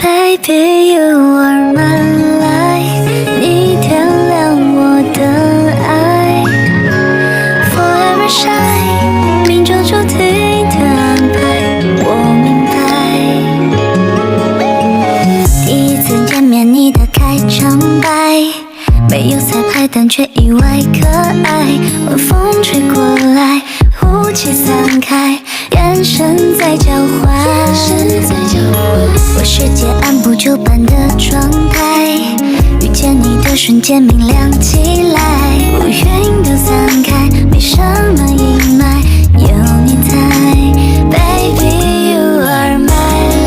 Baby, you are my life， 你点亮我的爱。Forever shine， 命中注定的安排，我明白。第一次见面，你的开场白，没有彩排，但却意外可爱。晚风吹过来，雾气散开，眼神在交换。我世界按部就班的状态，遇见你的瞬间明亮起来，乌云都散开，没什么阴霾，有你在。Baby, you are my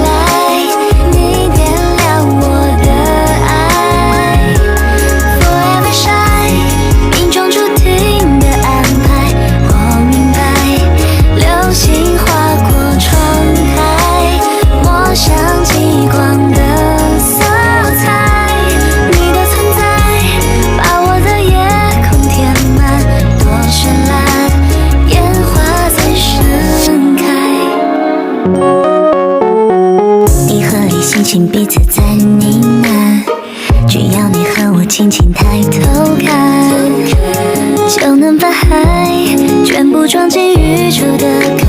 light， 你点亮我的爱。Forever shine， 命中注定的安排，我明白。流星划过窗台，抹向极光的色彩，你的存在把我的夜空填满，多绚烂，烟花在盛开。你和理性情彼此在呢喃，只要你和我轻轻抬头看，就能把爱全部装进宇宙的。